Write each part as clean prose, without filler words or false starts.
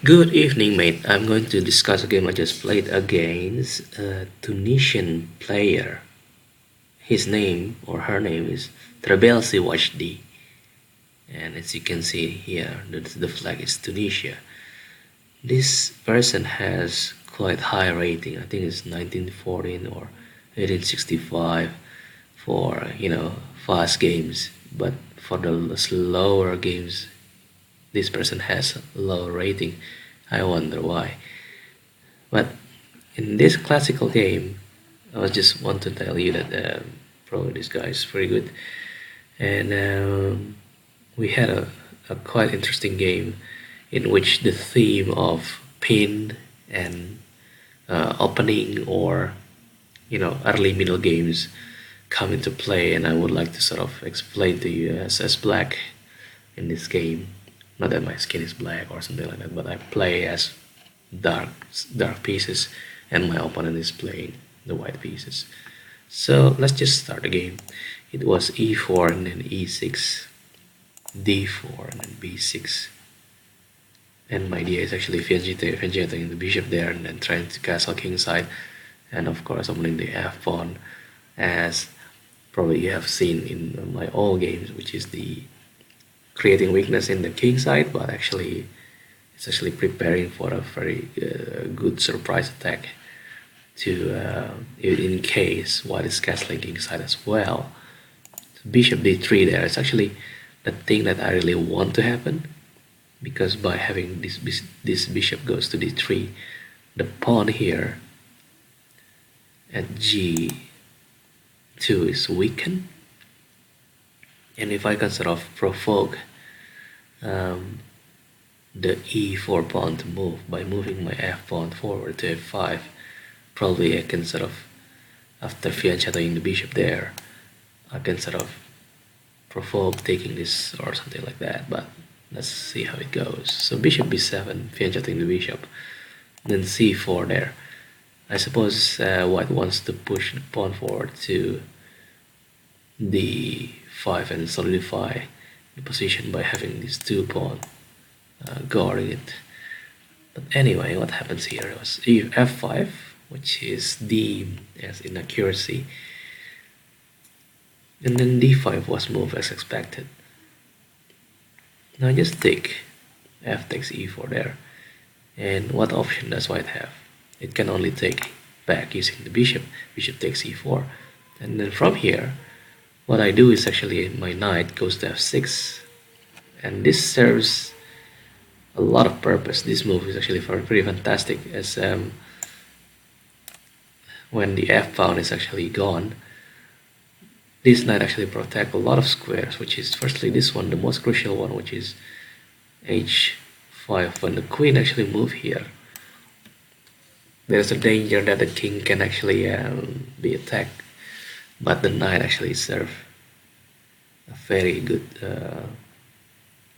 Good evening, mate. I'm going to discuss a game I just played against a Tunisian player. His name or her name is Trabelsi-Wajdi. And as you can see here, the flag is Tunisia. This person has quite high rating. I think it's 1914 or 1865 for, fast games. But for the slower games, this person has low rating. I wonder why. But in this classical game, I just want to tell you that probably this guy is very good, and we had a quite interesting game in which the theme of pin and opening or early middle games come into play, and I would like to sort of explain to you as black in this game. Not that my skin is black or something like that, but I play as dark dark pieces, and my opponent is playing the white pieces. So let's just start the game. It was e4 and then e6, d4 and then b6, and my idea is actually fianchetting the bishop there and then trying to castle kingside, and of course opening the f pawn, as probably you have seen in my old games, which is the creating weakness in the king side, but actually it's actually preparing for a very good surprise attack to in case white is castling king side as well. So bishop d3 there is actually the thing that I really want to happen, because by having this bishop goes to d3, the pawn here at g2 is weakened, and if I can sort of provoke the e4 pawn to move by moving my f pawn forward to f5, probably I can sort of, after fianchetting the bishop there, I can sort of provoke taking this or something like that, but let's see how it goes. So bishop b7, fianchetting the bishop, then c4 there. I suppose white wants to push the pawn forward to d5 and solidify the position by having these two pawns guarding it. But anyway, what happens here was f5, which is d as inaccuracy, and then d5 was moved as expected. Now just take f takes e4 there, and what option does white have? It can only take back using the bishop. Bishop takes e4, and then from here what I do is actually my knight goes to f6, and this serves a lot of purpose. This move is actually pretty fantastic, as when the f pawn is actually gone, this knight actually protects a lot of squares, which is firstly this one, the most crucial one, which is h5. When the queen actually move here, there's a danger that the king can actually be attacked, but the knight actually serves a very good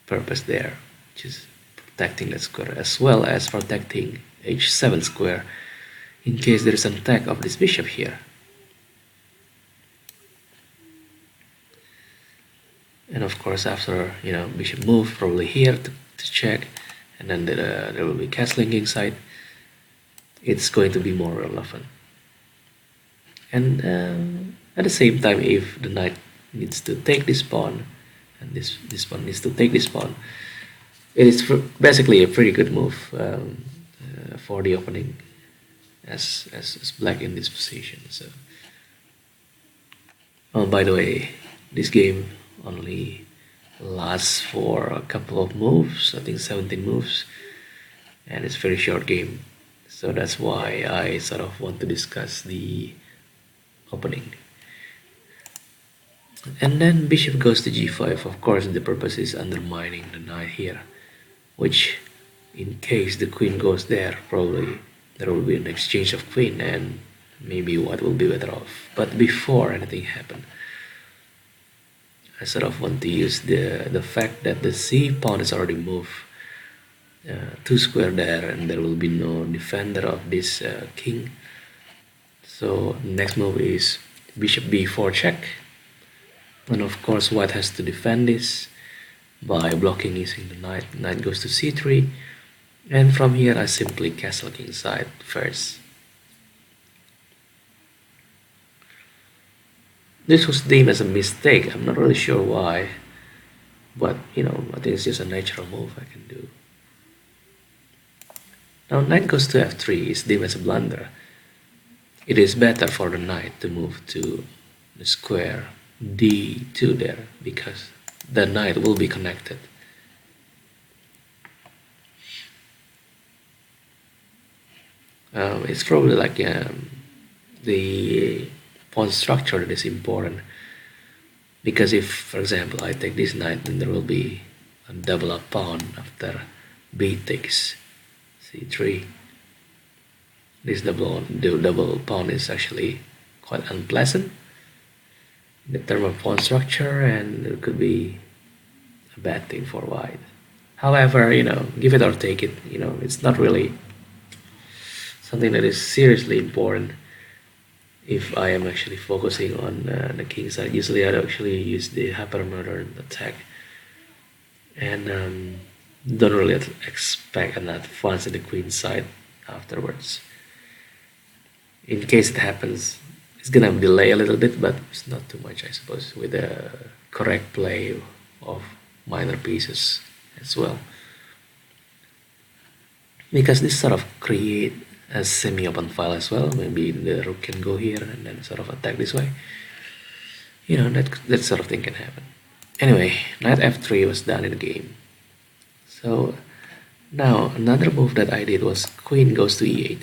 purpose there, which is protecting that square as well as protecting h7 square in case there is an attack of this bishop here. And of course after bishop move probably here to check, and then there will be castling inside, it's going to be more relevant. And at the same time, if the knight needs to take this pawn and this pawn needs to take this pawn, it is basically a pretty good move for the opening as black in this position. So, oh, by the way, this game only lasts for a couple of moves. I think 17 moves, and it's a very short game. So that's why I sort of want to discuss the opening. And then bishop goes to g5. Of course, the purpose is undermining the knight here, which in case the queen goes there, probably there will be an exchange of queen and maybe white will be better off. But before anything happened, I sort of want to use the fact that the c pawn is already moved two square there, and there will be no defender of this king. So next move is bishop b4 check, and of course white has to defend this by blocking using the knight. Knight goes to c3, And from here I simply castle kingside first. This was deemed as a mistake. I'm not really sure why, but I think it's just a natural move I can do. Now knight goes to f3 is deemed as a blunder. It is better for the knight to move to the square d2 there, because the knight will be connected. It's probably like the pawn structure that is important, because if, for example, I take this knight, then there will be a double up pawn after b takes c3. This double pawn is actually quite unpleasant in the term of pawn structure, and it could be a bad thing for white. However, give it or take it, it's not really something that is seriously important. If I am actually focusing on the king side, usually I'd actually use the hypermodern attack, and don't really expect an advance in the queen side afterwards. In case it happens, it's gonna delay a little bit, but it's not too much, I suppose, with the correct play of minor pieces as well, because this sort of create a semi-open file as well. Maybe the rook can go here and then sort of attack this way. That sort of thing can happen. Anyway, knight f3 was done in the game. So now another move that I did was queen goes to e8.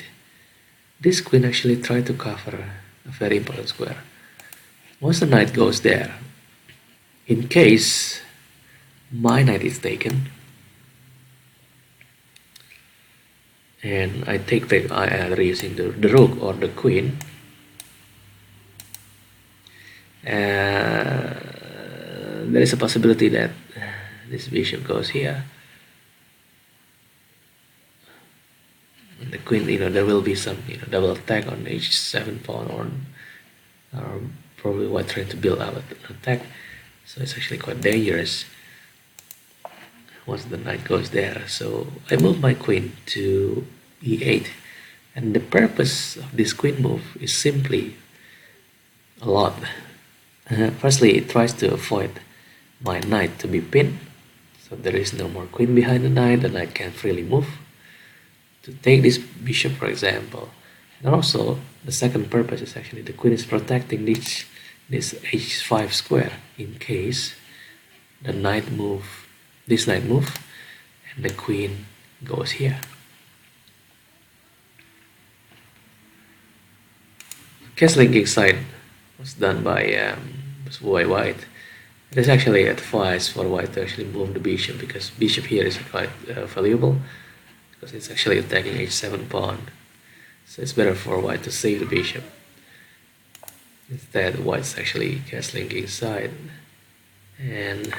This queen actually tried to cover a very important square. Once the knight goes there, in case my knight is taken, and I take either using the rook or the queen, there is a possibility that this bishop goes here, and the queen, there will be some double attack on h7 pawn, or probably white trying to build up an attack, so it's actually quite dangerous once the knight goes there. So I move my queen to e8, and the purpose of this queen move is simply a lot. Firstly, it tries to avoid my knight to be pinned, so there is no more queen behind the knight can freely move to take this bishop, for example. And also the second purpose is actually the queen is protecting this h5 square in case the knight move, this knight move, and the queen goes here. Castling kingside was done by white. It is actually advised for white to actually move the bishop, because bishop here is quite valuable, because it's actually attacking h7 pawn. So it's better for white to save the bishop. Instead, white's actually castling kingside, and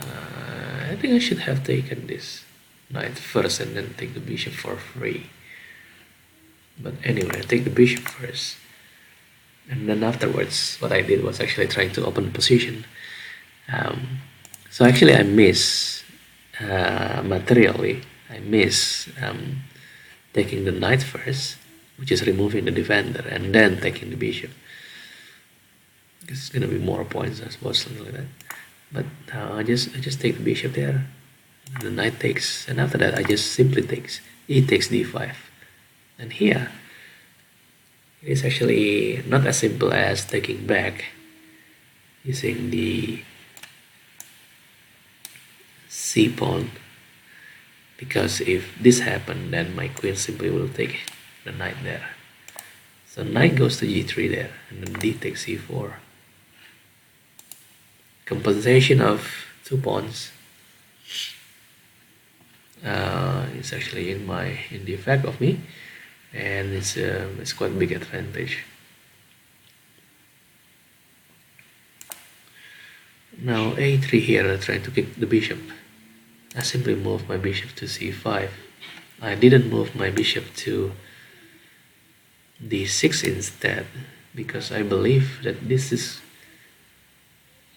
I think I should have taken this knight first and then take the bishop for free. But anyway, I take the bishop first, and then afterwards what I did was actually trying to open the position. So actually I miss, materially, I miss taking the knight first, which is removing the defender, and then taking the bishop. Because it's gonna be more points, I suppose, something like that. But I just take the bishop there, the knight takes, and after that I just simply takes, e takes d5. And here it is actually not as simple as taking back using the c pawn, because if this happened, then my queen simply will take the knight there. So knight goes to g3 there, and then d takes c4. Compensation of 2 pawns is actually in the effect of me, and it's quite a big advantage. Now a3 here, I'm trying to kick the bishop. I simply moved my bishop to c5. I didn't move my bishop to d6 instead, because I believe that this is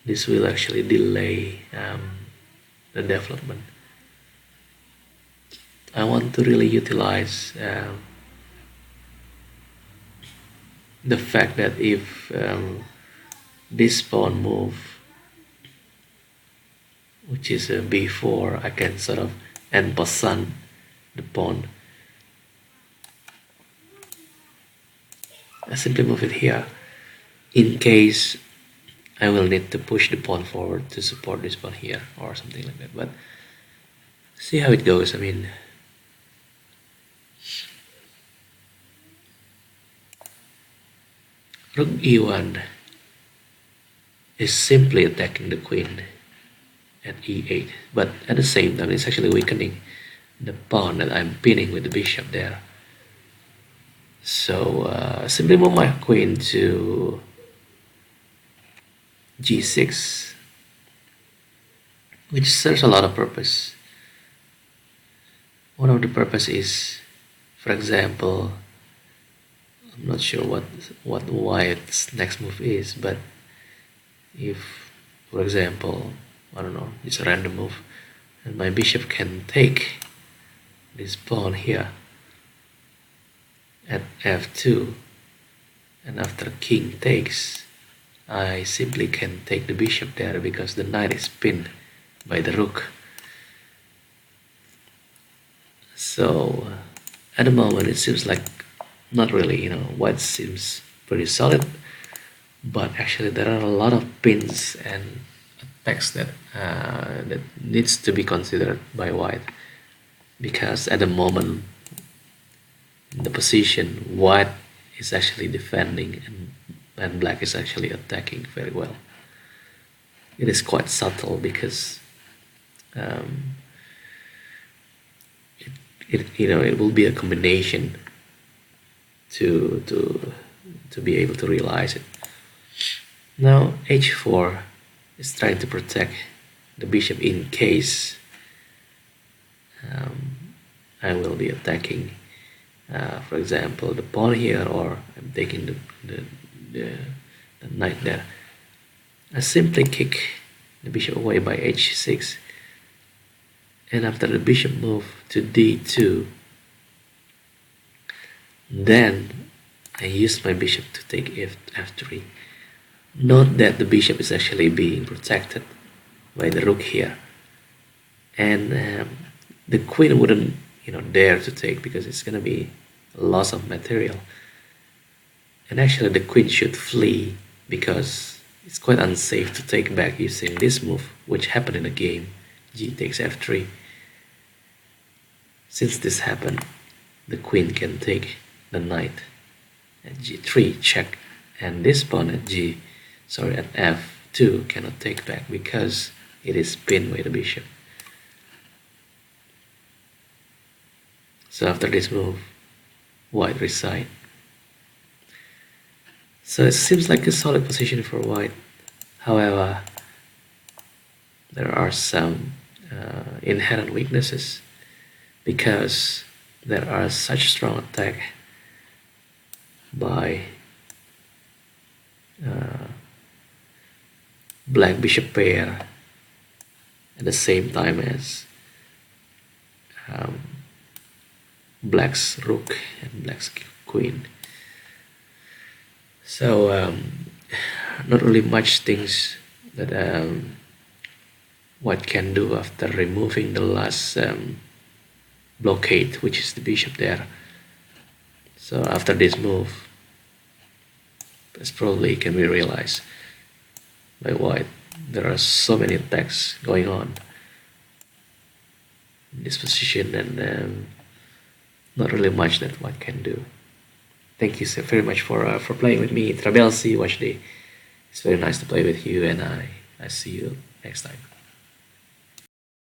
This will actually delay the development. I want to really utilize the fact that if this pawn move, which is a b4, I can sort of en passant the pawn. I simply move it here in case I will need to push the pawn forward to support this pawn here or something like that. But see how it goes. I mean, rook e1 is simply attacking the queen at e8, but at the same time it's actually weakening the pawn that I'm pinning with the bishop there. So simply move my queen to g6, which serves a lot of purpose. One of the purpose is, for example, I'm not sure what white's next move is, but if, for example, I don't know, it's a random move, and my bishop can take this pawn here at f2, and after king takes, I simply can take the bishop there because the knight is pinned by the rook. So at the moment it seems like not really, white seems pretty solid, but actually there are a lot of pins and attacks that that needs to be considered by white, because at the moment the position white is actually defending and black is actually attacking very well. It is quite subtle because it will be a combination to be able to realize it. Now h4 is trying to protect the bishop in case I will be attacking, for example, the pawn here, or I'm taking the knight there. I simply kick the bishop away by h6, and after the bishop move to d2, then I use my bishop to take f3. Note that the bishop is actually being protected by the rook here, and the queen wouldn't dare to take because it's gonna be a loss of material, and actually the queen should flee because it's quite unsafe to take back using this move, which happened in the game g takes f3. Since this happened, the queen can take the knight at g3 check, and this pawn at f2 cannot take back because it is pinned by the bishop. So after this move, white resign. So it seems like a solid position for white. However, there are some inherent weaknesses because there are such strong attack by black bishop pair at the same time as black's rook and black's queen. So not really much things that white can do after removing the last blockade, which is the bishop there. So after this move, this probably can be realized by white. There are so many attacks going on in this position, and not really much that white can do. Thank you so very much for playing with me, Trabelsi-Wajdi. It's very nice to play with you, and I see you next time.